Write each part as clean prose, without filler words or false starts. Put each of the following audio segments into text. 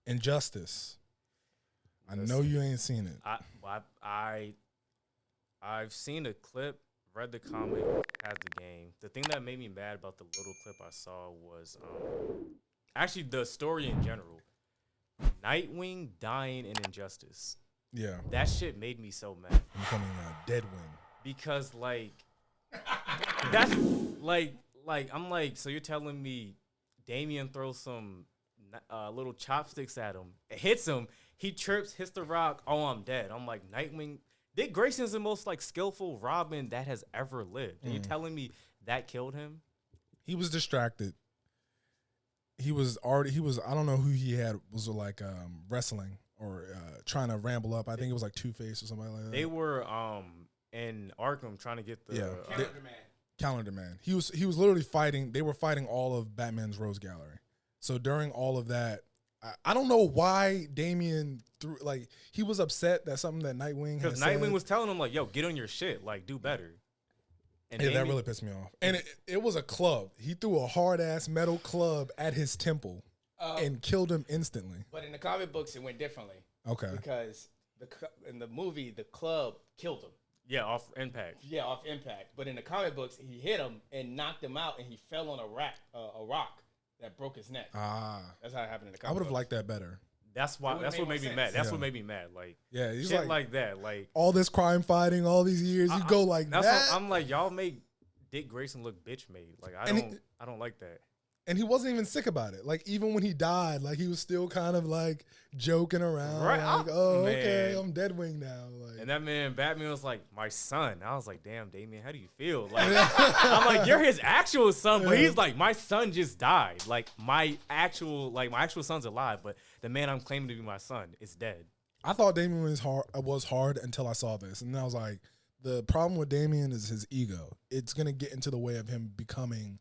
Injustice. I Listen, know you ain't seen it. I've seen a clip, read the comic, had the game. The thing that made me mad about the little clip I saw was actually the story in general. Nightwing dying in Injustice. Yeah. That shit made me so mad. Becoming a dead wing. Because that's I'm like, so you're telling me Damian throws some little chopsticks at him, it hits him, he chirps, hits the rock, oh, I'm dead. I'm like, Nightwing, Dick Grayson's the most like skillful Robin that has ever lived. And you're telling me that killed him? He was distracted. He was I don't know who he had was like wrestling or trying to ramble up. I think it was like Two-Face or somebody like that. They were in Arkham trying to get the Calendar Man. He was literally fighting. They were fighting all of Batman's Rose Gallery. So during all of that, I don't know why Damian threw like he was upset that something that Nightwing had said. Nightwing was telling him like, "Yo, get on your shit, like do better." And yeah, that really pissed me off. And it was a club. He threw a hard ass metal club at his temple and killed him instantly. But in the comic books, it went differently. Okay. Because in the movie, the club killed him. Yeah, off impact. Yeah, off impact. But in the comic books, he hit him and knocked him out, and he fell on a rock that broke his neck. That's how it happened in the comic. I would have liked that better. That's why. That's what made me mad. That's what made me mad. Like, he's shit like that. Like all this crime fighting, all these years, you go like that. I'm like, y'all make Dick Grayson look bitch made. Like I don't like that. And he wasn't even sick about it. Like even when he died, like he was still kind of like joking around. Right. Like, okay, I'm Deadwing now. Like, and that man, Batman was like, my son. I was like, damn, Damian, how do you feel? Like, I'm like, you're his actual son, but he's like, my son just died. Like my actual son's alive, but the man I'm claiming to be my son is dead. I thought Damian was hard until I saw this, and then I was like, the problem with Damian is his ego. It's gonna get into the way of him becoming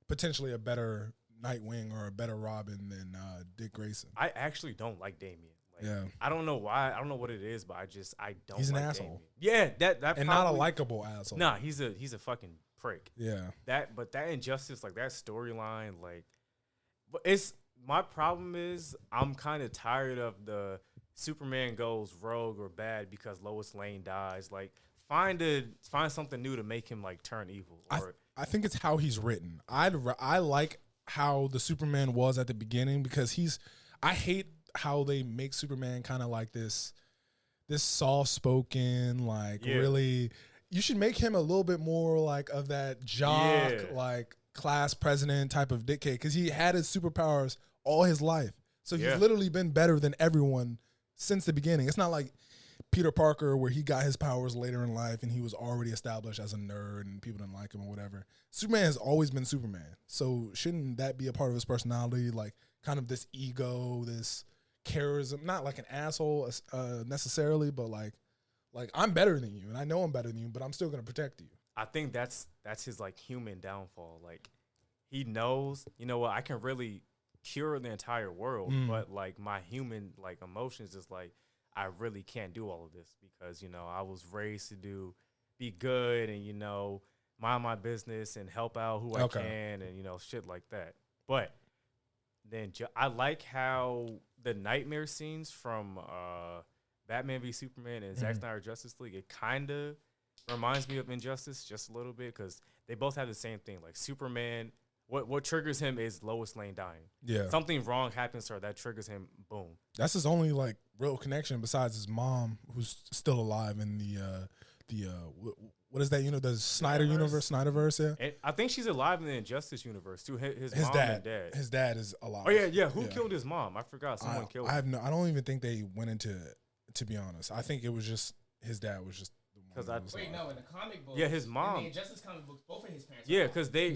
potentially a better Nightwing or a better Robin than Dick Grayson. I actually don't like Damian. Like, I don't know why. I don't know what it is, but I don't. He's an asshole. Damian. Yeah, that and not a likable asshole. Nah, he's a fucking prick. Yeah. That Injustice, like that storyline, like, but it's my problem is I'm kind of tired of the Superman goes rogue or bad because Lois Lane dies. Like, find something new to make him like turn evil. Or I think it's how he's written. I like how the Superman was at the beginning because I hate how they make Superman kind of like this soft spoken, like really. You should make him a little bit more like of that jock, like class president type of dickhead because he had his superpowers all his life. So he's literally been better than everyone since the beginning. It's not like Peter Parker where he got his powers later in life and he was already established as a nerd and people didn't like him or whatever. Superman has always been Superman. So shouldn't that be a part of his personality? Like kind of this ego, this charisma, not like an asshole necessarily, but like I'm better than you and I know I'm better than you, but I'm still going to protect you. I think that's his like human downfall. Like he knows, you know what, I can really cure the entire world, but like my human like emotions is like, I really can't do all of this because, you know, I was raised to be good and, you know, mind my business and help out who I can and, you know, shit like that. But then I like how the nightmare scenes from Batman v Superman and Zack Snyder Justice League, it kind of reminds me of Injustice just a little bit because they both have the same thing. Like Superman, what triggers him is Lois Lane dying. Yeah. Something wrong happens to her that triggers him, boom. That's his only like real connection besides his mom who's still alive in the what is that, you know, the Snyder universe, Snyderverse, yeah? And I think she's alive in the Injustice universe too. His mom dad. And dad. His dad is alive. Oh yeah. Who killed his mom? I forgot. Someone killed him. I don't even think they went into it, to be honest. I think it was just his dad was just no, in the comic books. Yeah, his mom. In the Injustice comic books, both of his parents. Yeah, because they're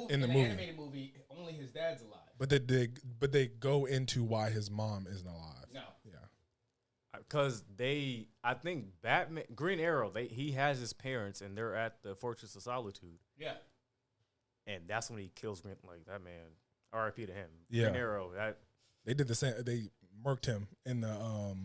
in the animated movie. Only his dad's alive. But they go into why his mom isn't alive. No. Yeah. Because I think Batman, Green Arrow, he has his parents and they're at the Fortress of Solitude. Yeah. And that's when he kills Green, like that man. R.I.P. to him. Yeah. Green Arrow. They did the same. They murked him in the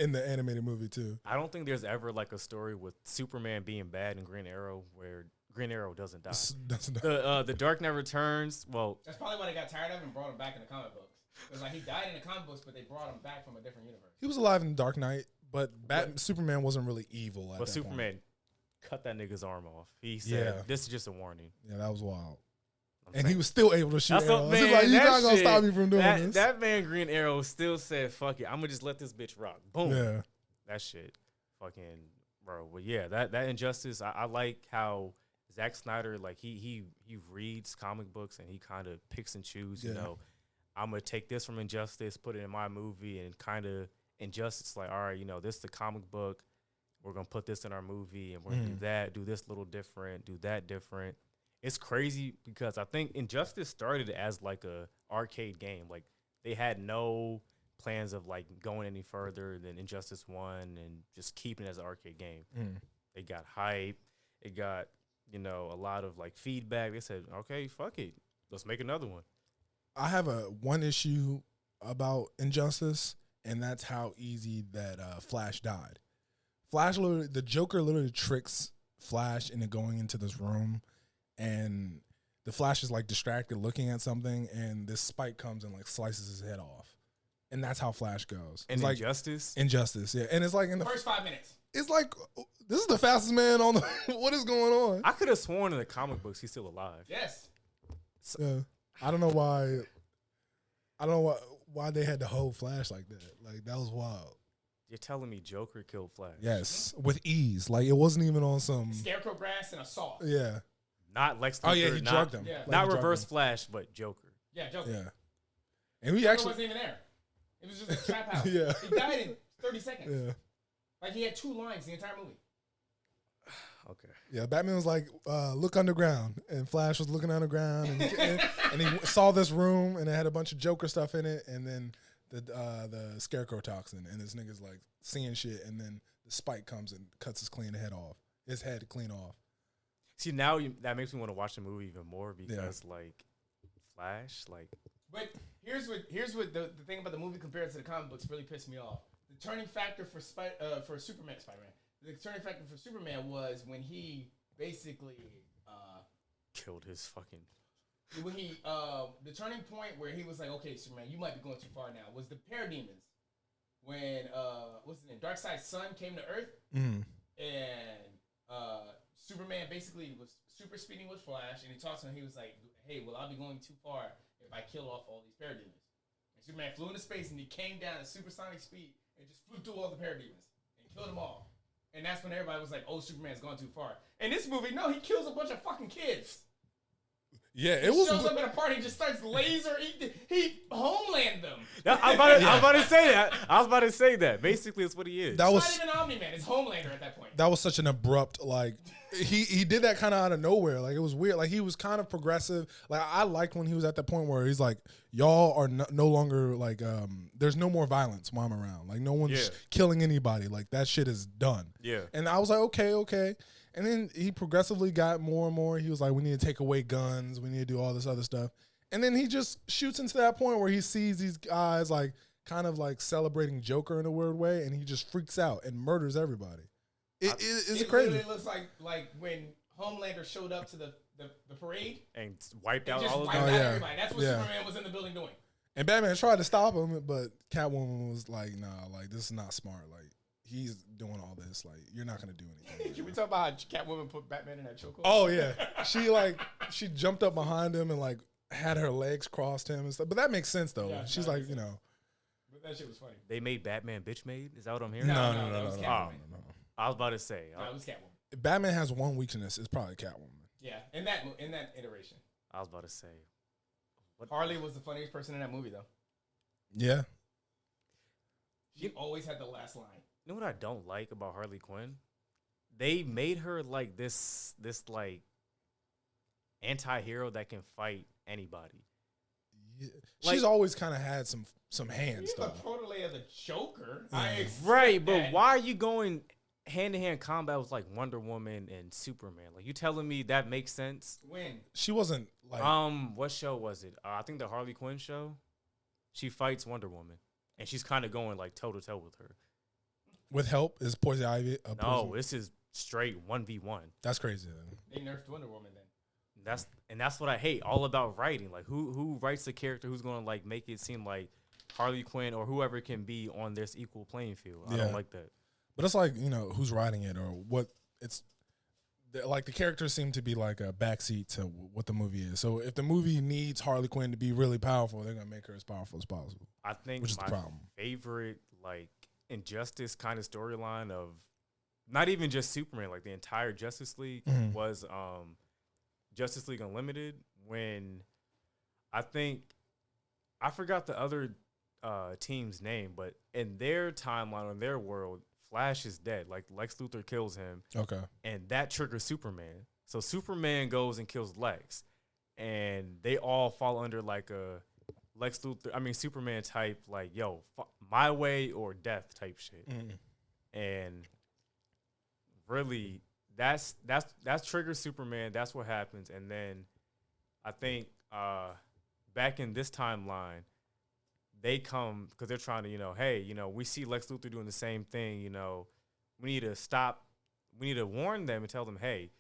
in the animated movie too. I don't think there's ever like a story with Superman being bad and Green Arrow where Green Arrow doesn't die. The Dark Knight Returns. Well, that's probably why they got tired of him and brought him back in the comic books. It's like he died in the comic books, but they brought him back from a different universe. He was alive in Dark Knight, but Superman wasn't really evil. But Superman cut that nigga's arm off. He said, "This is just a warning." Yeah, that was wild. And he was still able to shoot arrows. Man, he's like, you're not gonna stop me from doing this. That man Green Arrow still said, "Fuck it, I'm gonna just let this bitch rock." Boom. Yeah. That shit, fucking bro. But yeah, that Injustice. I like how Zack Snyder, like he reads comic books and he kind of picks and chooses. You know, I'm gonna take this from Injustice, put it in my movie, and kind of Injustice. Like, all right, you know, this is the comic book. We're gonna put this in our movie, and we're gonna do that, do this little different, do that different. It's crazy because I think Injustice started as like a arcade game. Like they had no plans of like going any further than Injustice 1 and just keeping it as an arcade game. They got hype. It got, you know, a lot of like feedback. They said, okay, fuck it. Let's make another one. I have one issue about Injustice, and that's how easy that Flash died. The Joker literally tricks Flash into going into this room, and the Flash is like distracted looking at something, and this spike comes and like slices his head off. And that's how Flash goes. And like Injustice? Injustice, yeah. And it's like in the first 5 minutes. It's like, this is the fastest man on the what is going on? I could have sworn in the comic books he's still alive. Yes. Yeah. I don't know why. I don't know why they had to hold Flash like that. Like, that was wild. You're telling me Joker killed Flash? Yes, with ease. Like, it wasn't even on some Scarecrow grass and a saw. Yeah. Not Lex Luthor. Oh yeah, he drugged him. Yeah. Like, not Reverse Flash, but Joker. Yeah, Joker. Yeah. And we Joker actually wasn't even there. It was just a trap house. Yeah. He died in 30 seconds. Yeah. Like he had 2 lines the entire movie. Okay. Yeah, Batman was like, look underground. And Flash was looking underground. And he saw this room, and it had a bunch of Joker stuff in it. And then the Scarecrow toxin. And this nigga's like seeing shit. And then the spike comes and cuts his head clean off. See, now that makes me want to watch the movie even more because, like, Flash, like. But here's what the thing about the movie compared to the comic books really pissed me off. The turning factor for Superman. The turning factor for Superman was when he basically killed his fucking. When he the turning point where he was like, okay, Superman, you might be going too far now. Was the parademons when what's his name? Darkseid's son came to Earth and Superman basically was super speeding with Flash, and he talks to him. He was like, hey, well, I'll be going too far if I kill off all these parademons. And Superman flew into space, and he came down at supersonic speed and just flew through all the parademons and killed them all. And that's when everybody was like, oh, Superman's gone too far. In this movie, no, he kills a bunch of fucking kids. Yeah, he shows up at a party and just starts laser eating. He homeland them. I was about to say that. I was about to say that. Basically, it's what he is. That was not even Omni-Man. It's Homelander at that point. That was such an abrupt, like, he did that kind of out of nowhere. Like, it was weird. Like, he was kind of progressive. Like, I liked when he was at the point where he's like, y'all are no longer, like, there's no more violence while I'm around. Like, no one's killing anybody. Like, that shit is done. Yeah. And I was like, okay. And then he progressively got more and more. He was like, we need to take away guns. We need to do all this other stuff. And then he just shoots into that point where he sees these guys, like, kind of like celebrating Joker in a weird way, and he just freaks out and murders everybody. It's crazy. It looks like when Homelander showed up to the parade and wiped out all of them. Everybody. That's what Superman was in the building doing. And Batman tried to stop him, but Catwoman was like, nah, like, this is not smart. Like, he's doing all this. Like, you're not going to do anything. Can we talk about how Catwoman put Batman in that chokehold? Oh, yeah. She jumped up behind him and, like, had her legs crossed him and stuff. But that makes sense, though. Yeah, she's like, you know. But that shit was funny. They made Batman bitch made? Is that what I'm hearing? No. I was about to say. No, it was Catwoman. Batman has one weakness. It's probably Catwoman. Yeah, in that iteration. I was about to say. Harley was the funniest person in that movie, though. Yeah. She always had the last line. You know what I don't like about Harley Quinn? They made her like this like anti-hero that can fight anybody. Yeah. She's always kind of had some hands. She's the protege of the Joker. Right, but why are you going hand-to-hand combat with like Wonder Woman and Superman? Like, you telling me that makes sense? When she wasn't like what show was it? I think the Harley Quinn show. She fights Wonder Woman, and she's kind of going like toe to toe with her. With help is Poison Ivy? No, this is straight 1v1. That's crazy. They nerfed Wonder Woman then. That's what I hate all about writing. Like who writes a character who's gonna like make it seem like Harley Quinn or whoever it can be on this equal playing field. I don't like that. But it's like, who's writing it or what it's like the characters seem to be like a backseat to what the movie is. So if the movie needs Harley Quinn to be really powerful, they're gonna make her as powerful as possible. I think which is my the problem. favorite like Injustice kind of storyline of not even just Superman, like the entire Justice League was Justice League Unlimited, when I forgot the other team's name, but in their timeline, in their world, Flash is dead. Like Lex Luthor kills him. Okay. And that triggers Superman. So Superman goes and kills Lex. And they all fall under like a Superman type, like, yo, my way or death type shit. And really, that triggers Superman. That's what happens. And then I think back in this timeline, they come because they're trying to, hey, we see Lex Luthor doing the same thing. We need to stop. We need to warn them and tell them, hey,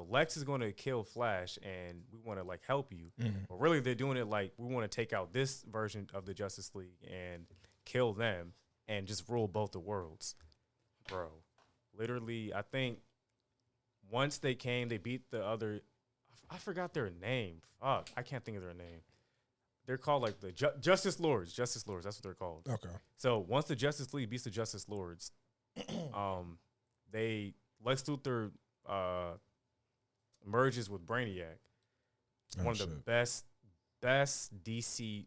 Lex is going to kill Flash, and we want to like help you. But really, they're doing it like we want to take out this version of the Justice League and kill them and just rule both the worlds, bro. Literally, I think once they came, they beat the other. I forgot their name. Fuck, I can't think of their name. They're called like the Justice Lords. Justice Lords, that's what they're called. Okay. So once the Justice League beats the Justice Lords, Lex Luthor merges with Brainiac. One of the best DC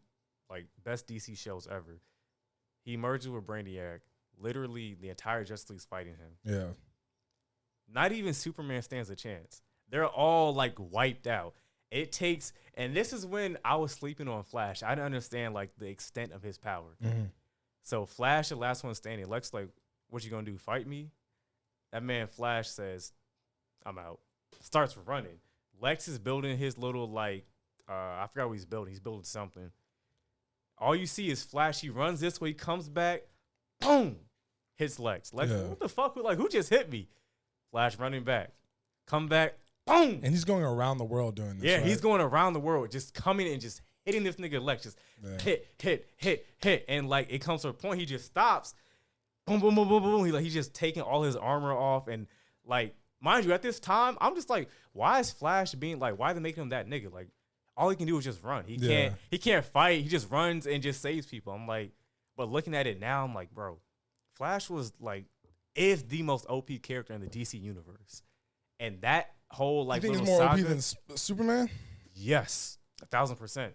shows ever. He merges with Brainiac. Literally, the entire Justice League's fighting him. Yeah. Not even Superman stands a chance. They're all like wiped out. It takes, and this is when I was sleeping on Flash. I didn't understand like the extent of his power. So Flash, the last one standing. Lex like, what you gonna do? Fight me? That man Flash says, I'm out. Starts running. Lex is building his little like, I forgot what he's building. He's building something. All you see is Flash. He runs this way. He comes back. Boom. Hits Lex. Lex, what the fuck? Like, who just hit me? Flash running back. Come back. Boom. And he's going around the world doing this. Yeah, right? He's going around the world, just coming and just hitting this nigga Lex. Just hit. And like, it comes to a point, he just stops. Boom, boom, boom, boom, boom. He's just taking all his armor off. And like, mind you, at this time, I'm just like, why is Flash being like, why are they making him that nigga? Like, all he can do is just run. He can't fight. He just runs and just saves people. I'm like, but looking at it now, I'm like, bro, Flash is the most OP character in the DC universe. And that whole like, you think little he's more saga, OP than Superman? Yes, 1,000%.